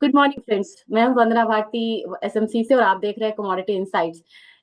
Good morning friends. मैं हूं वंदना Bharti, SMC से, और आप देख रहे हैं कमोडिटी इनसाइट्स।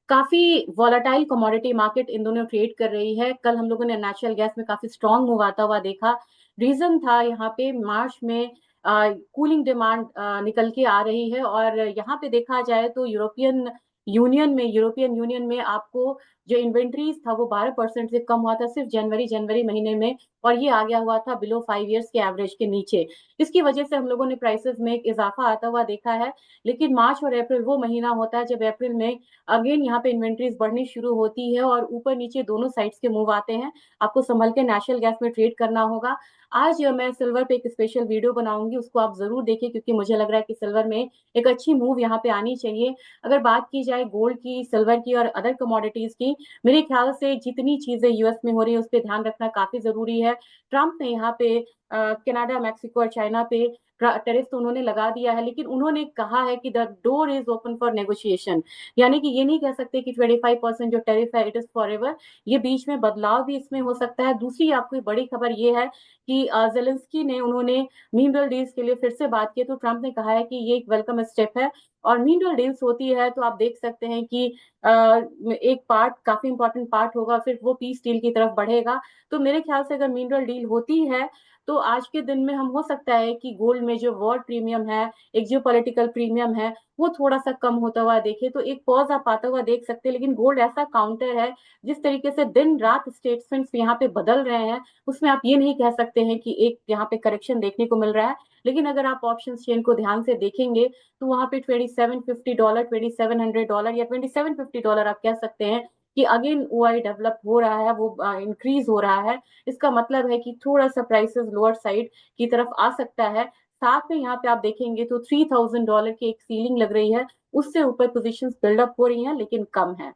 काफी वॉलेटाइल कमोडिटी मार्केट इन दोनों क्रिएट कर रही है। कल हम लोगों ने नेचुरल गैस में काफी स्ट्रांग मूव आता हुआ देखा। रीजन था यहाँ पे मार्च में कूलिंग डिमांड निकल के आ रही है, और यहाँ पे देखा जाए तो यूरोपियन यूनियन में आपको जो इन्वेंट्रीज था वो 12% से कम हुआ था सिर्फ जनवरी जनवरी महीने में, और ये आ गया हुआ था बिलो 5 ईयर्स के एवरेज के नीचे। इसकी वजह से हम लोगों ने प्राइसेस में एक इजाफा आता हुआ देखा है। लेकिन मार्च और अप्रैल वो महीना होता है जब अप्रैल में अगेन यहाँ पे इन्वेंट्रीज बढ़नी शुरू होती है और ऊपर नीचे दोनों साइड्स के मूव आते हैं। आपको संभल के नेचुरल गैस में ट्रेड करना होगा। आज मैं सिल्वर पे एक स्पेशल वीडियो बनाऊंगी, उसको आप जरूर देखिए, क्योंकि मुझे लग रहा है कि सिल्वर में एक अच्छी मूव यहाँ पे आनी चाहिए। अगर बात की जाए गोल्ड की, सिल्वर की और अदर कमोडिटीज की, मेरे ख्याल से जितनी चीजें यूएस में हो रही है उस पर ध्यान रखना काफी जरूरी है। ट्रंप ने यहाँ पे कनाडा, मैक्सिको और चाइना पे टेरिफ तो उन्होंने लगा दिया है, लेकिन उन्होंने कहा है कि the door is open for negotiation. यानी कि ये नहीं कह सकते कि 25% जो टेरिफ है इट इज फॉर एवर। ये बीच में बदलाव भी इसमें हो सकता है। दूसरी आपको बड़ी खबर ये है कि जेलेंस्की ने उन्होंने मिनरल डील्स के लिए फिर से बात की, तो ट्रंप ने कहा है कि ये एक वेलकम स्टेप है। और मिनरल डील्स होती है तो आप देख सकते हैं कि एक पार्ट, काफी इंपॉर्टेंट पार्ट होगा, फिर वो पीस डील की तरफ बढ़ेगा। तो मेरे ख्याल से अगर मिनरल डील होती है तो आज के दिन में हम, हो सकता है कि गोल्ड में जो वॉर प्रीमियम है, एक जो पॉलिटिकल प्रीमियम है, वो थोड़ा सा कम होता हुआ देखे तो एक पॉज आप आता हुआ देख सकते हैं। लेकिन गोल्ड ऐसा काउंटर है, जिस तरीके से दिन रात स्टेटमेंट्स यहाँ पे बदल रहे हैं, उसमें आप ये नहीं कह सकते हैं कि एक यहाँ पे करेक्शन देखने को मिल रहा है। लेकिन अगर आप ऑप्शन चेन को ध्यान से देखेंगे तो वहां पे $2750, $2700 या $2750 आप कह सकते हैं कि अगेन ओआई डेवलप हो रहा है, वो इंक्रीज हो रहा है। इसका मतलब है कि थोड़ा सा प्राइसेस लोअर साइड की तरफ आ सकता है। साथ में यहाँ पे आप देखेंगे तो $3000 की एक सीलिंग लग रही है, उससे ऊपर पोजीशंस बिल्डअप हो रही हैं लेकिन कम है।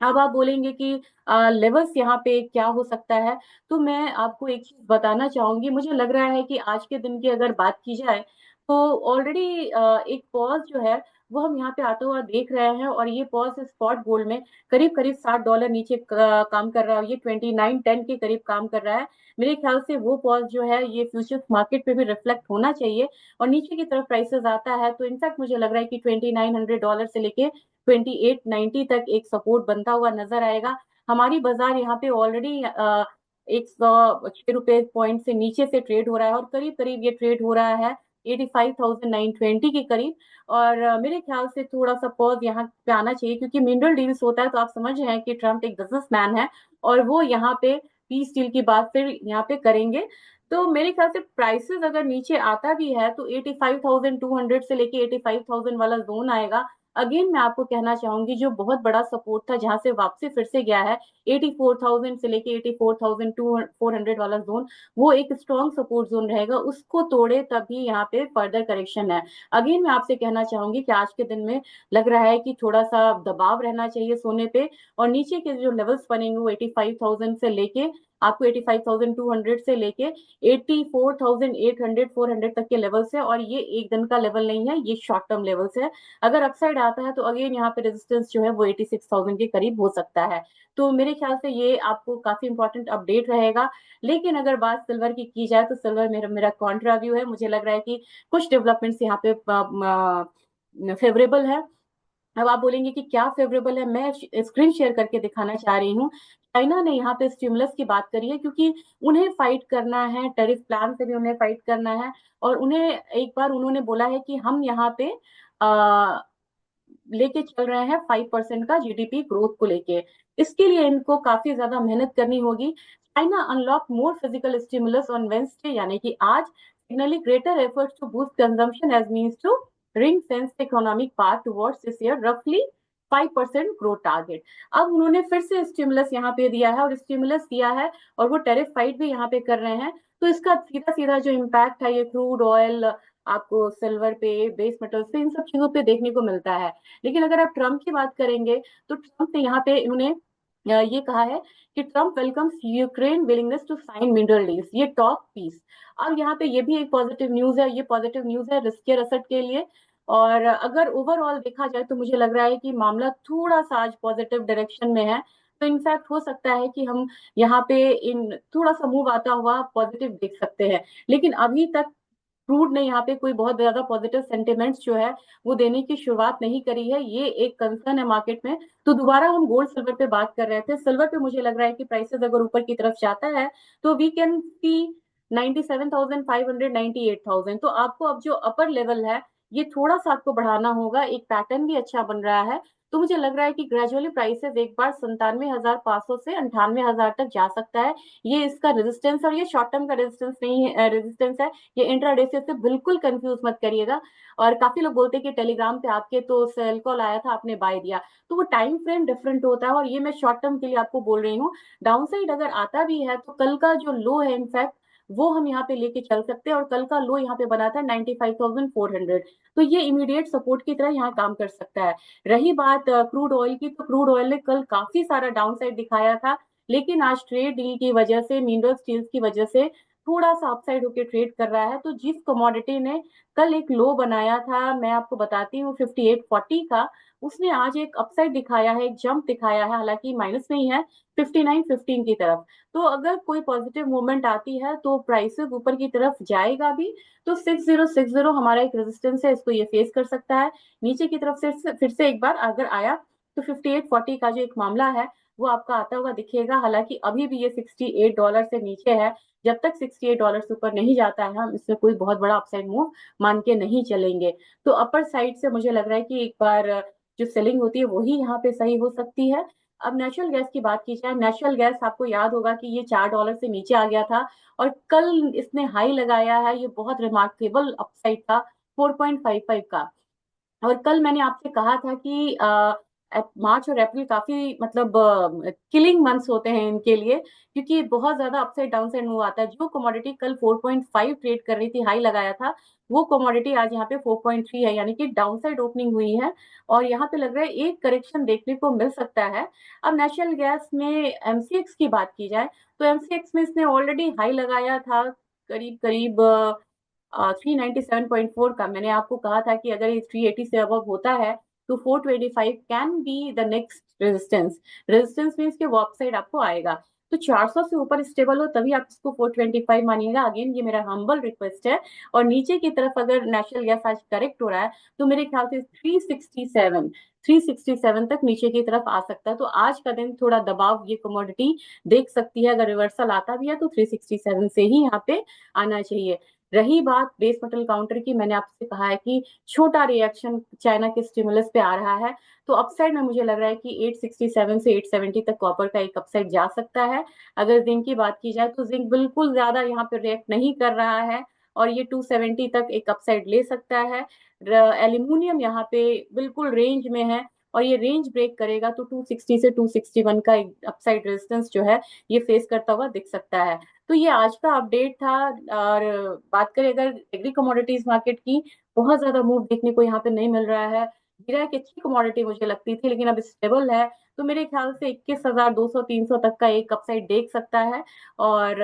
अब आप बोलेंगे कि लेवल्स यहाँ पे क्या हो सकता है, तो मैं आपको एक चीज बताना चाहूंगी। मुझे लग रहा है कि आज के दिन की अगर बात की जाए तो ऑलरेडी एक पॉज जो है वो हम यहाँ पे आता हुआ देख रहे हैं, और ये पॉज स्पॉट गोल्ड में करीब करीब $60 नीचे काम कर रहा है, ये 2910 के करीब काम कर रहा है। मेरे ख्याल से वो पॉज जो है ये फ्यूचर्स मार्केट पे भी रिफ्लेक्ट होना चाहिए, और नीचे की तरफ प्राइसेस आता है तो इनफैक्ट मुझे लग रहा है कि $2900 से लेके 2890 तक एक सपोर्ट बनता हुआ नजर आएगा। हमारी बाजार यहाँ पे ऑलरेडी 106 रुपए पॉइंट से नीचे से ट्रेड हो रहा है, और करीब करीब ये ट्रेड हो रहा है 85,920 के करीब। और मेरे ख्याल से थोड़ा सा पॉज यहाँ पे आना चाहिए, क्योंकि मिनरल डील्स होता है तो आप समझ रहे हैं कि ट्रम्प एक बिजनेसमैन है, और वो यहाँ पे पीस डील की बात फिर यहाँ पे करेंगे। तो मेरे ख्याल से प्राइसेस अगर नीचे आता भी है तो 85,200 से लेके 85,000 वाला जोन आएगा। अगेन मैं आपको कहना चाहूंगी जो बहुत बड़ा सपोर्ट था जहां से वापसी फिर से गया है, 84,000 से लेके 84,400 वाला जोन, वो एक स्ट्रॉन्ग सपोर्ट जोन रहेगा। उसको तोड़े तभी यहाँ पे फर्दर करेक्शन है। अगेन मैं आपसे कहना चाहूंगी कि आज के दिन में लग रहा है कि थोड़ा सा दबाव रहना चाहिए सोने पे, और नीचे के जो लेवल्स बनेंगे वो 85,000 से लेके आपको 85,200 से लेके 84,800 400 तक के लेवल्स है, और ये एक दिन का लेवल नहीं है, ये शॉर्ट टर्म लेवल्स है। अगर अपसाइड आता है तो अगेन यहाँ पे रेजिस्टेंस जो है वो 86,000 के करीब हो सकता है। तो मेरे ख्याल से ये आपको काफी इंपॉर्टेंट अपडेट रहेगा। लेकिन अगर बात सिल्वर की जाए तो सिल्वर मेरा मेरा कॉन्ट्रा व्यू है। मुझे लग रहा है कि कुछ डेवलपमेंट्स यहाँ पे फेवरेबल है। अब आप बोलेंगे कि क्या फेवरेबल है, मैं स्क्रीन शेयर करके दिखाना चाह रही हूँ। चाइना ने यहाँ पे स्टिमुलस की बात करी है, क्योंकि उन्हें फाइट करना है, टैरिफ प्लान से भी उन्हें फाइट करना है। और उन्हें एक बार उन्होंने बोला है कि हम यहाँ पे आ, लेके चल रहे हैं 5% का जीडीपी ग्रोथ को लेके। इसके लिए इनको काफी ज्यादा मेहनत करनी होगी। China unlock more physical stimulus on Wednesday, यानी कि आज, signalling greater efforts to boost consumption as means to ring fence economic path towards this year रफली 5% ग्रोथ टारगेट। अब उन्होंने फिर से स्टिमुलस यहाँ पे दिया है, और स्टिमुलस दिया है और वो टेरिफ फाइट भी यहाँ पे कर रहे हैं। तो इसका सीधा सीधा जो इम्पैक्ट है ये क्रूड ऑयल, आपको सिल्वर पे, बेस मेटल्स पे, इन सब चीजों पे देखने को मिलता है। लेकिन अगर आप ट्रम्प की बात करेंगे तो ट्रम्प ने यहाँ पे इन्होंने ये कहा है कि Trump welcomes Ukraine willingness to sign mineral deals, ये टॉप पीस। अब यहाँ पे ये भी एक पॉजिटिव न्यूज है, ये पॉजिटिव न्यूज है रिस्कियर एसेट के लिए। और अगर ओवरऑल देखा जाए तो मुझे लग रहा है कि मामला थोड़ा सा आज पॉजिटिव डायरेक्शन में है। तो इनफैक्ट हो सकता है कि हम यहाँ पे इन थोड़ा सा मूव आता हुआ पॉजिटिव देख सकते हैं। लेकिन अभी तक क्रूड ने यहाँ पे कोई बहुत ज्यादा पॉजिटिव सेंटिमेंट्स जो है वो देने की शुरुआत नहीं करी है, ये एक कंसर्न है मार्केट में। तो दोबारा हम गोल्ड सिल्वर पे बात कर रहे थे, सिल्वर पे मुझे लग रहा है कि प्राइसेस अगर ऊपर की तरफ जाता है तो वी कैन सी 97,500, 98,000। तो आपको अब जो अपर लेवल है ये थोड़ा सा आपको बढ़ाना होगा, एक पैटर्न भी अच्छा बन रहा है। तो मुझे लग रहा है कि ग्रेजुअली प्राइसेस एक बार 97,500 से 98,000 तक जा सकता है। ये इसका रेजिस्टेंस, और ये शॉर्ट टर्म का रेजिस्टेंस नहीं है, रेजिस्टेंस है ये इंट्राडे से बिल्कुल कंफ्यूज मत करिएगा। और काफी लोग बोलते हैं कि टेलीग्राम पे आपके तो सेल कॉल आया था आपने बाय दिया, तो वो टाइम फ्रेम डिफरेंट होता है, और ये मैं शॉर्ट टर्म के लिए आपको बोल रही हूँ। डाउन साइड अगर आता भी है तो कल का जो लो है इनफैक्ट वो हम यहाँ पे लेके चल सकते हैं, और कल का लो यहाँ पे बना था 95,400। तो ये इमीडिएट सपोर्ट की तरह यहाँ काम कर सकता है। रही बात क्रूड ऑयल की, तो क्रूड ऑयल ने कल काफी सारा डाउन साइड दिखाया था, लेकिन आज ट्रेड डील की वजह से, मिनरल स्टील्स की वजह से थोड़ा सा अपसाइड होकर ट्रेड कर रहा है। तो जिस कमोडिटी ने कल एक लो बनाया था, मैं आपको बताती हूँ 5840 का, उसने आज एक अपसाइड दिखाया है, एक जंप दिखाया है, हालांकि माइनस नहीं है, 5915 की तरफ। तो अगर कोई पॉजिटिव मूवमेंट आती है तो प्राइसेस ऊपर की तरफ जाएगा भी। तो 6060 हमारा एक रेजिस्टेंस है, इसको ये फेस कर सकता है। नीचे की तरफ से फिर से एक बार अगर आया तो 5840 का जो एक मामला है वो आपका आता हुआ दिखेगा। हालांकि अभी भी ये $68 से नीचे है, जब तक $68 से ऊपर नहीं जाता है हम इसमें कोई बहुत बड़ा अपसाइड मूव मान के नहीं चलेंगे। तो अपर साइड से मुझे लग रहा है कि एक बार जो सेलिंग होती है वही यहाँ पे सही हो सकती है। अब नेचुरल गैस की बात की जाए, नेचुरल गैस आपको याद होगा कि ये $4 से नीचे आ गया था, और कल इसने हाई लगाया है, ये बहुत रिमार्केबल अपसाइड था 4.55 का। और कल मैंने आपसे कहा था कि मार्च और अप्रैल काफी मतलब किलिंग मंथ्स होते हैं इनके लिए, क्योंकि बहुत ज्यादा अपसाइड डाउन साइड मूव आता है। जो कमोडिटी कल 4.5 ट्रेड कर रही थी, हाई लगाया था, वो कमोडिटी आज यहाँ पे 4.3 है, यानी कि डाउन साइड ओपनिंग हुई है। और यहाँ पे लग रहा है एक करेक्शन देखने को मिल सकता है। अब नेचुरल गैस में एमसीएक्स की बात की जाए, तो एमसीएक्स में इसने ऑलरेडी हाई लगाया था करीब करीब 397.4 का। मैंने आपको कहा था कि अगर ये 380 से अबव होता है तो 425 can be the next resistance. Resistance means के वो अपसाइड आपको आएगा। तो 400 से ऊपर स्टेबल हो तभी आप इसको 425 मानिएगा। अगेन ये मेरा हम्बल रिक्वेस्ट है। और नीचे की तरफ अगर नेचुरल गैस आज करेक्ट हो रहा है तो मेरे ख्याल से 367 तक नीचे की तरफ आ सकता है। तो आज का दिन थोड़ा दबाव ये कमोडिटी देख सकती है, अगर रिवर्सल आता भी है तो 367 से ही यहाँ पे आना चाहिए। रही बात बेस मेटल काउंटर की, मैंने आपसे कहा है कि छोटा रिएक्शन चाइना के स्टिमुलस पे आ रहा है, तो अपसाइड में मुझे लग रहा है कि 867 से 870 तक कॉपर का एक अपसाइड जा सकता है। अगर जिंक की बात की जाए तो जिंक बिल्कुल ज्यादा यहाँ पे रिएक्ट नहीं कर रहा है, और ये 270 तक एक अपसाइड ले सकता है। एल्यूमिनियम यहाँ पे बिल्कुल रेंज में है, और ये रेंज ब्रेक करेगा तो 260 से 261 का एक अपसाइड रेजिस्टेंस जो है ये फेस करता हुआ दिख सकता है। तो ये आज का अपडेट था। और बात करें अगर एग्री कमोडिटीज मार्केट की, बहुत ज्यादा मूव देखने को यहाँ पे नहीं मिल रहा है। हीरा एक अच्छी कमोडिटी मुझे लगती थी, लेकिन अब स्टेबल है, तो मेरे ख्याल से 21,200 300 तक का एक अपसाइड देख सकता है। और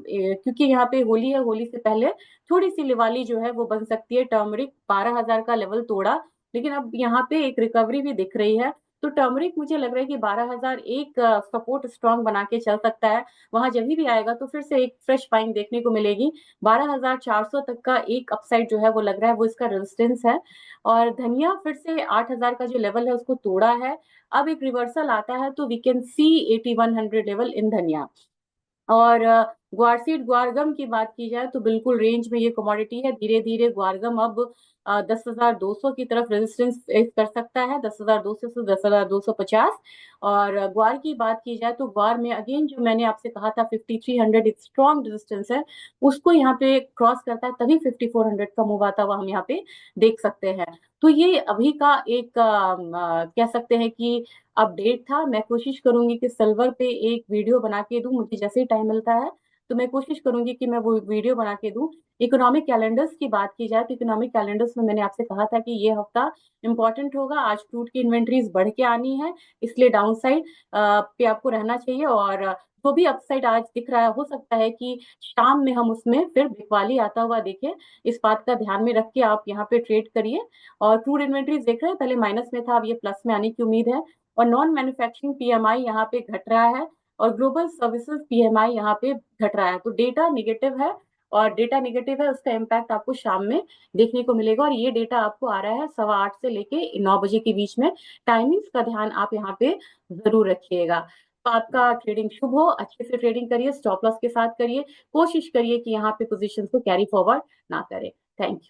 क्योंकि यहाँ पे होली है, होली से पहले थोड़ी सी लिवाली जो है वो बन सकती है। टर्मरिक 12,000 का लेवल तोड़ा, लेकिन अब यहाँ पे एक रिकवरी भी दिख रही है। तो टर्मरिक मुझे लग रहा है कि 12,000 एक सपोर्ट स्ट्रॉन्ग बना के चल सकता है। वहां जब भी आएगा तो फिर से एक फ्रेश बाइंग देखने को मिलेगी। 12,400 तक का एक अपसाइड जो है वो लग रहा है वो इसका रेजिस्टेंस है। और धनिया फिर से 8,000 का जो लेवल है उसको तोड़ा है। अब एक रिवर्सल आता है तो we can see 8100 level in dhaniya. और ग्वारसीड ग्वारगम की बात की जाए तो बिल्कुल रेंज में ये कमोडिटी है। धीरे धीरे ग्वारगम अब 10,200 की तरफ रेजिस्टेंस फेस कर सकता है, 10,200 से 10,250। और ग्वार की बात की जाए तो ग्वार में अगेन जो मैंने आपसे कहा था 5,300 एक स्ट्रॉन्ग रेजिस्टेंस है, उसको यहाँ पे क्रॉस करता है तभी 5,400 का मूव आता हुआ हम यहाँ पे देख सकते हैं। तो ये अभी का एक कह सकते हैं कि अपडेट था। मैं कोशिश करूंगी कि सिल्वर पे एक वीडियो बना के दूं, मुझे जैसे ही टाइम मिलता है तो मैं कोशिश करूंगी कि मैं वो वीडियो बना के दूं। इकोनॉमिक कैलेंडर्स की बात की जाए तो इकोनॉमिक कैलेंडर्स में मैंने आपसे कहा था कि ये हफ्ता इंपॉर्टेंट होगा। आज क्रूड की इन्वेंट्रीज बढ़ के आनी है, इसलिए डाउन साइड पे आपको रहना चाहिए। और जो भी अपसाइड आज दिख रहा है हो सकता है कि शाम में हम उसमें फिर बिकवाली आता हुआ देखें। इस बात का ध्यान में रख के आप यहाँ पे ट्रेड करिए। और क्रूड इन्वेंट्रीज देख रहे हैं पहले माइनस में था, अब ये प्लस में आने की उम्मीद है। और नॉन मैन्युफैक्चरिंग पीएमआई यहाँ पे घट रहा है, और ग्लोबल सर्विसेज पीएमआई यहाँ पे घट रहा है। तो डेटा निगेटिव है, और डेटा नेगेटिव है, उसका इम्पैक्ट आपको शाम में देखने को मिलेगा। और ये डेटा आपको आ रहा है 8:15 से लेके 9 बजे के बीच में। टाइमिंग्स का ध्यान आप यहाँ पे जरूर रखिएगा। तो आपका ट्रेडिंग शुभ हो, अच्छे से ट्रेडिंग करिए, स्टॉप लॉस के साथ करिए, कोशिश करिए कि यहाँ पे पोजीशन को कैरी फॉरवर्ड ना करें। Thank you.